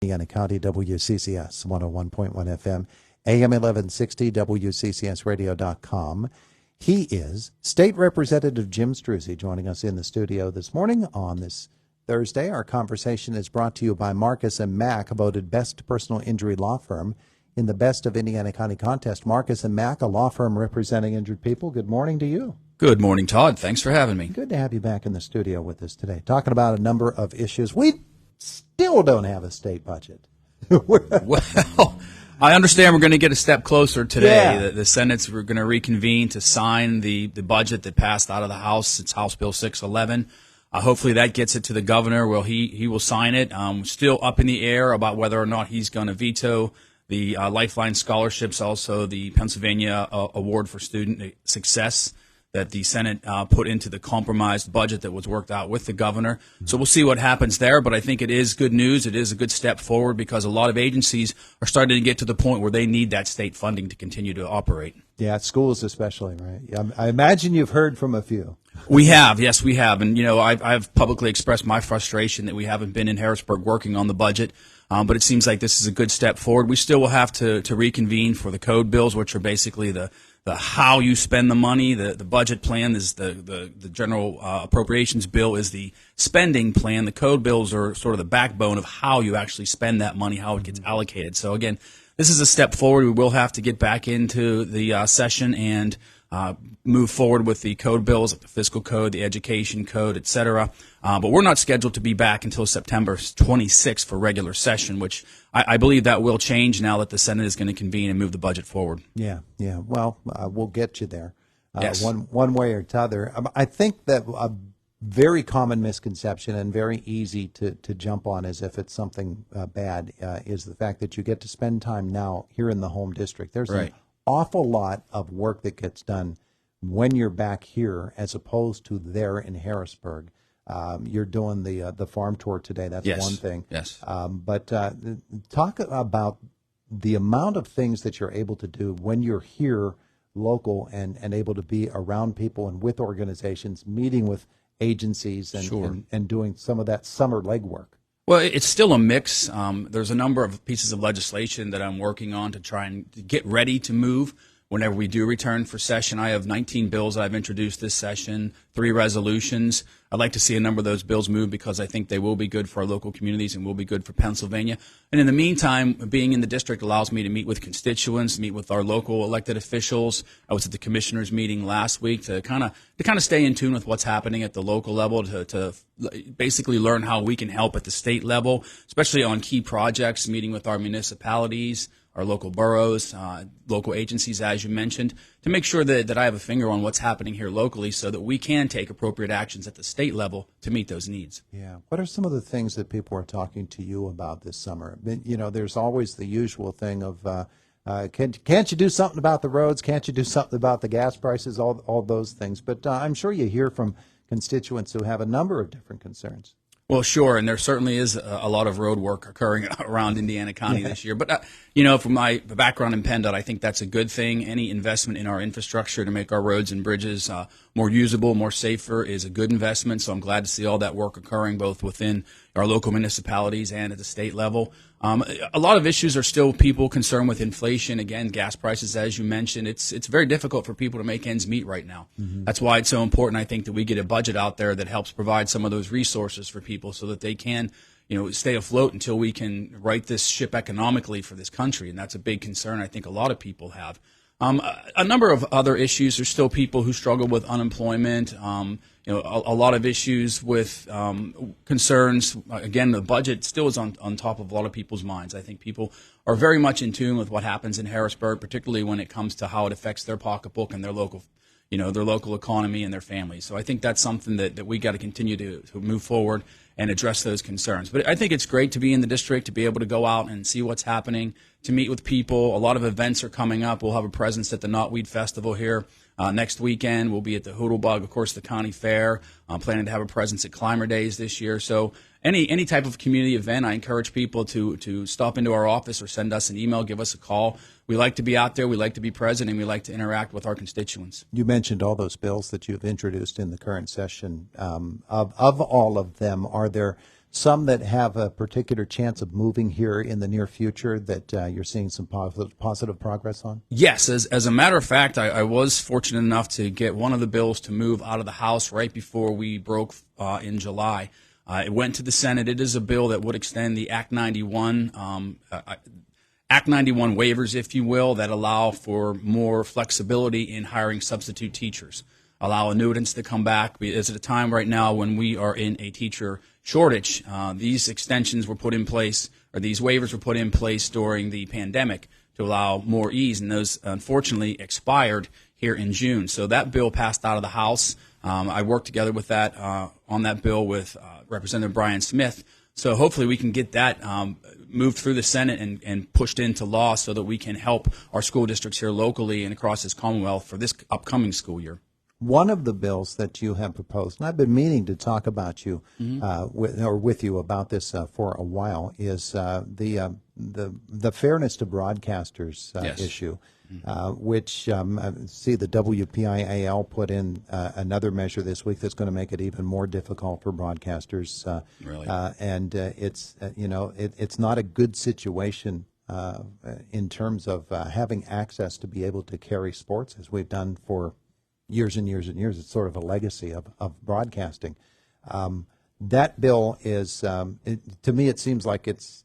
Indiana County, WCCS 101.1 FM, AM 1160, WCCSradio.com. He is State Representative Jim Struzzi, joining us in the studio this morning on this Thursday. Our conversation is brought to you by Marcus & Mack, voted best personal injury law firm in the Best of Indiana County contest. Marcus & Mack, a law firm representing injured people. Good morning to you. Good morning, Todd. Thanks for having me. Good to have you back in the studio with us today, talking about a number of issues. We still don't have a state budget. Well, I understand we're going to get a step closer today. Yeah. The Senate's we're going to reconvene to sign the budget that passed out of the House. It's House Bill 611. Hopefully that gets it to the governor. Well, he will sign it. Still up in the air about whether or not he's going to veto the Lifeline scholarships, also the Pennsylvania Award for Student Success that the Senate put into the compromised budget that was worked out with the governor. So we'll see what happens there, but I think it is good news. It is a good step forward because a lot of agencies are starting to get to the point where they need that state funding to continue to operate. Yeah, schools especially, right? I imagine you've heard from a few. We have, yes, we have. And, you know, I've publicly expressed my frustration that we haven't been in Harrisburg working on the budget. But it seems like this is a good step forward. We still will have to reconvene for the code bills, which are basically the how you spend the money. The budget plan is the general appropriations bill is the spending plan. The code bills are sort of the backbone of how you actually spend that money, how it gets allocated. So again, this is a step forward. We will have to get back into the session and move forward with the code bills, like the fiscal code, the education code, et cetera. But we're not scheduled to be back until September 26th for regular session, which I believe that will change now that the Senate is going to convene and move the budget forward. Yeah. Well, we'll get you there. Yes. One way or t'other. I think that a very common misconception and very easy to jump on as if it's something bad is the fact that you get to spend time now here in the home district. There's right. an awful lot of work that gets done when you're back here as opposed to there in Harrisburg. You're doing the farm tour today. That's yes. one thing. Yes. But talk about the amount of things that you're able to do when you're here local and able to be around people and with organizations, meeting with agencies and, Sure. and doing some of that summer legwork. Well, it's still a mix. There's a number of pieces of legislation that I'm working on to try and get ready to move whenever we do return for session. I have 19 bills that I've introduced this session, 3 resolutions. I'd like to see a number of those bills move because I think they will be good for our local communities and will be good for Pennsylvania. And in the meantime, being in the district allows me to meet with constituents, meet with our local elected officials. I was at the commissioners meeting last week to kind of stay in tune with what's happening at the local level, to basically learn how we can help at the state level, especially on key projects, meeting with our municipalities, our local boroughs, local agencies, as you mentioned, to make sure that I have a finger on what's happening here locally so that we can take appropriate actions at the state level to meet those needs. Yeah. What are some of the things that people are talking to you about this summer? You know, there's always the usual thing of, can't you do something about the roads? Can't you do something about the gas prices? All those things. But I'm sure you hear from constituents who have a number of different concerns. Well, sure, and there certainly is a lot of road work occurring around Indiana County this year. But, you know, from my background in PennDOT, I think that's a good thing. Any investment in our infrastructure to make our roads and bridges more usable, more safer is a good investment. So I'm glad to see all that work occurring both within our local municipalities and at the state level. A lot of issues are still people concerned with inflation. Again, gas prices, as you mentioned, it's very difficult for people to make ends meet right now. Mm-hmm. That's why it's so important, I think, that we get a budget out there that helps provide some of those resources for people so that they can, you know, stay afloat until we can right this ship economically for this country. And that's a big concern I think a lot of people have. A number of other issues. There's still people who struggle with unemployment. You know, a lot of issues with concerns. Again, the budget still is on top of a lot of people's minds. I think people are very much in tune with what happens in Harrisburg, particularly when it comes to how it affects their pocketbook and their local, you know, their local economy and their families. So I think that's something that we got to continue to move forward and address those concerns. But I think it's great to be in the district, to be able to go out and see what's happening, to meet with people. A lot of events are coming up. We'll have a presence at the Knotweed Festival here next weekend. We'll be at the Hoodlebug, of course, the county fair. I'm planning to have a presence at Climber Days this year. So any type of community event, I encourage people to stop into our office or send us an email, give us a call. We like to be out there, we like to be present, and we like to interact with our constituents. You mentioned all those bills that you've introduced in the current session. Of all of them, are there some that have a particular chance of moving here in the near future that you're seeing some positive progress on? Yes, as a matter of fact, I was fortunate enough to get one of the bills to move out of the House right before we broke in July. It went to the Senate. It is a bill that would extend the Act 91 waivers, if you will, that allow for more flexibility in hiring substitute teachers, allow annuitants to come back. It's at a time right now when we are in a teacher shortage. These extensions were put in place, or these waivers were put in place during the pandemic to allow more ease, and those unfortunately expired here in June. So that bill passed out of the House. I worked together with that on that bill with Representative Brian Smith. So hopefully we can get that moved through the Senate and pushed into law so that we can help our school districts here locally and across this Commonwealth for this upcoming school year. One of the bills that you have proposed, and I've been meaning to talk about you with you about this for a while, is the fairness to broadcasters Yes. issue, which see the WPIAL put in another measure this week that's going to make it even more difficult for broadcasters. Really? And it's not a good situation in terms of having access to be able to carry sports as we've done for years and years and years. It's sort of a legacy of broadcasting. That bill is, to me, it seems like it's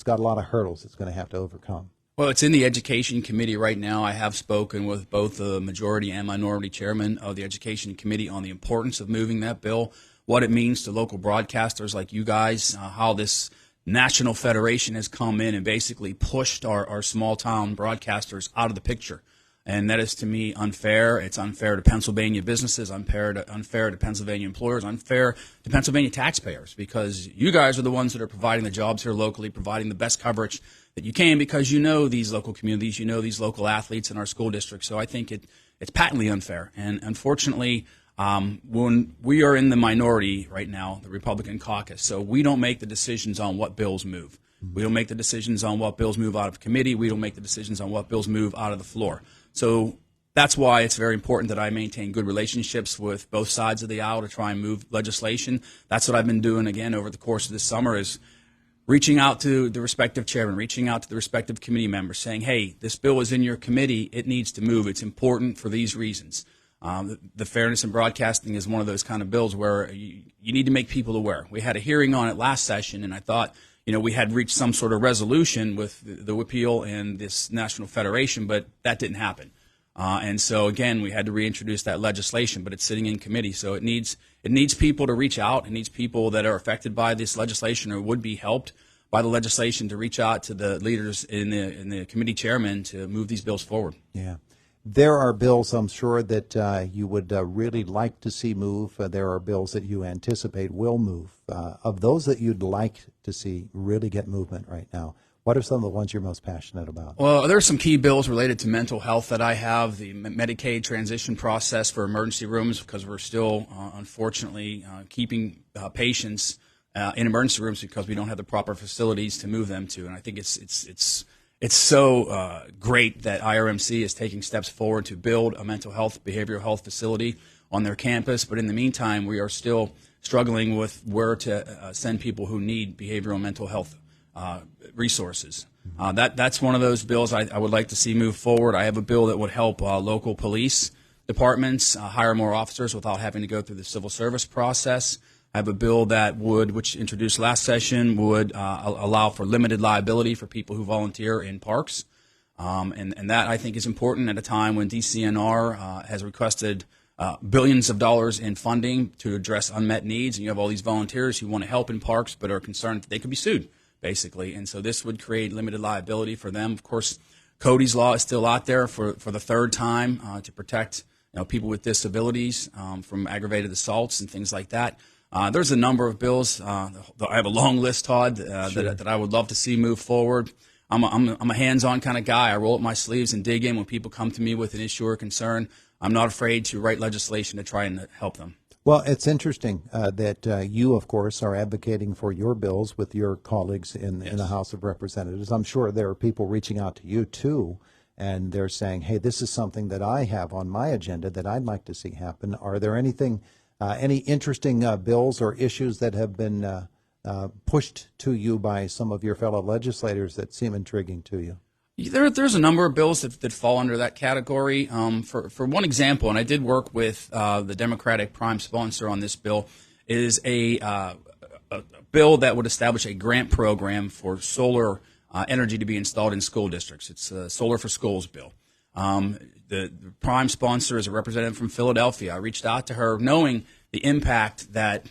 got a lot of hurdles it's going to have to overcome. Well, it's in the Education Committee right now. I have spoken with both the majority and minority chairman of the Education Committee on the importance of moving that bill, what it means to local broadcasters like you guys, how this national federation has come in and basically pushed our small-town broadcasters out of the picture. And that is, to me, unfair. It's unfair to Pennsylvania businesses, unfair to Pennsylvania employers, unfair to Pennsylvania taxpayers, because you guys are the ones that are providing the jobs here locally, providing the best coverage that you can, because you know these local communities, you know these local athletes in our school districts. So I think it's patently unfair. And unfortunately, when we are in the minority right now, the Republican caucus, so we don't make the decisions on what bills move. We don't make the decisions on what bills move out of committee. We don't make the decisions on what bills move out of the floor. So that's why it's very important that I maintain good relationships with both sides of the aisle to try and move legislation. That's what I've been doing, again, over the course of this summer, is reaching out to the respective chairman, reaching out to the respective committee members, saying, hey, this bill is in your committee. It needs to move. It's important for these reasons. The fairness in broadcasting is one of those kind of bills where you need to make people aware. We had a hearing on it last session, and I thought, we had reached some sort of resolution with the appeal and this national federation, but that didn't happen. And so, again, we had to reintroduce that legislation, but it's sitting in committee. So it needs people to reach out. It needs people that are affected by this legislation or would be helped by the legislation to reach out to the leaders in the committee chairman to move these bills forward. Yeah. There are bills, I'm sure, that you would really like to see move. There are bills that you anticipate will move. Of those that you'd like to see really get movement right now, what are some of the ones you're most passionate about? Well, there are some key bills related to mental health that I have, the Medicaid transition process for emergency rooms, because we're still, unfortunately, keeping patients in emergency rooms because we don't have the proper facilities to move them to. And I think it's so great that IRMC is taking steps forward to build a mental health, behavioral health facility on their campus. But in the meantime, we are still struggling with where to send people who need behavioral and mental health resources. That's one of those bills I would like to see move forward. I have a bill that would help local police departments hire more officers without having to go through the civil service process. I have a bill that which introduced last session, would allow for limited liability for people who volunteer in parks. And that, I think, is important at a time when DCNR has requested billions of dollars in funding to address unmet needs. And you have all these volunteers who want to help in parks but are concerned that they could be sued, basically. And so this would create limited liability for them. Of course, Cody's Law is still out there for the third time to protect people with disabilities from aggravated assaults and things like that. There's a number of bills. I have a long list, Todd, Sure. that I would love to see move forward. I'm a hands-on kind of guy. I roll up my sleeves and dig in when people come to me with an issue or concern. I'm not afraid to write legislation to try and help them. Well, it's interesting that you, of course, are advocating for your bills with your colleagues in the House of Representatives. I'm sure there are people reaching out to you, too, and they're saying, hey, this is something that I have on my agenda that I'd like to see happen. Are there any interesting bills or issues that have been pushed to you by some of your fellow legislators that seem intriguing to you? There's a number of bills that fall under that category. For one example, and I did work with the Democratic prime sponsor on this bill, is a bill that would establish a grant program for solar energy to be installed in school districts. It's a Solar for Schools bill. The prime sponsor is a representative from Philadelphia. I reached out to her knowing the impact that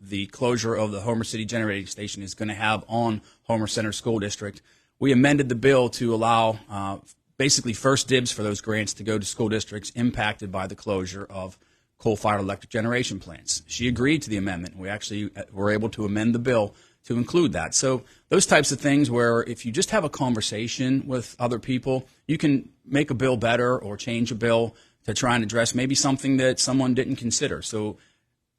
the closure of the Homer City Generating Station is going to have on Homer Center School District. We amended the bill to allow basically first dibs for those grants to go to school districts impacted by the closure of coal-fired electric generation plants. She agreed to the amendment. We actually were able to amend the bill to include that. So those types of things where if you just have a conversation with other people, you can make a bill better or change a bill to try and address maybe something that someone didn't consider. So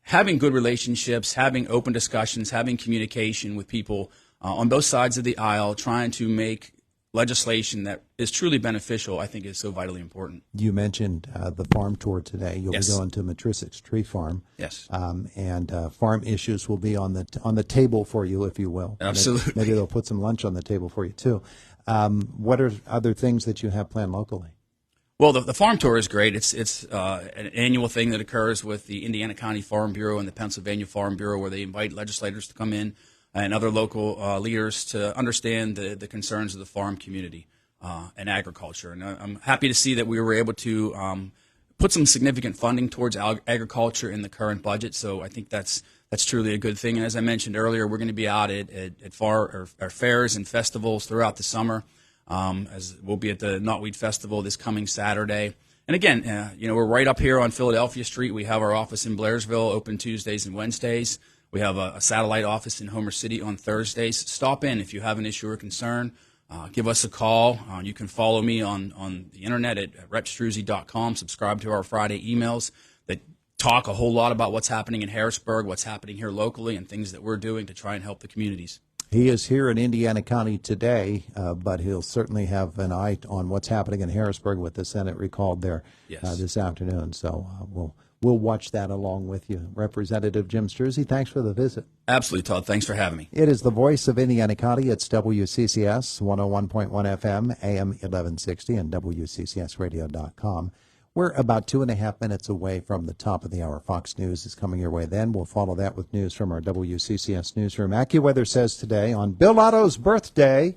having good relationships, having open discussions, having communication with people on both sides of the aisle, trying to make legislation that is truly beneficial, I think is so vitally important. You mentioned the farm tour today. You'll Yes. be going to Matrice's Tree Farm. Yes. And farm issues will be on the table for you, if you will. Absolutely. Maybe they'll put some lunch on the table for you, too. What are other things that you have planned locally? Well, the farm tour is great. It's an annual thing that occurs with the Indiana County Farm Bureau and the Pennsylvania Farm Bureau, where they invite legislators to come in and other local leaders to understand the concerns of the farm community and agriculture. And I'm happy to see that we were able to put some significant funding towards agriculture in the current budget. So I think that's truly a good thing. And as I mentioned earlier, we're going to be out at fairs and festivals throughout the summer. As we'll be at the Knotweed Festival this coming Saturday. And again, we're right up here on Philadelphia Street. We have our office in Blairsville, open Tuesdays and Wednesdays. We have a satellite office in Homer City on Thursdays. Stop in if you have an issue or concern. Give us a call. You can follow me on the internet at repstruzzi.com. Subscribe to our Friday emails that talk a whole lot about what's happening in Harrisburg, what's happening here locally, and things that we're doing to try and help the communities. He is here in Indiana County today, but he'll certainly have an eye on what's happening in Harrisburg with the Senate recalled there this afternoon. So we'll watch that along with you. Representative Jim Struzzi, thanks for the visit. Absolutely, Todd. Thanks for having me. It is the voice of Indiana County. It's WCCS 101.1 FM, AM 1160, and WCCSradio.com. We're about 2.5 minutes away from the top of the hour. Fox News is coming your way then. We'll follow that with news from our WCCS newsroom. AccuWeather says today, on Bill Otto's birthday,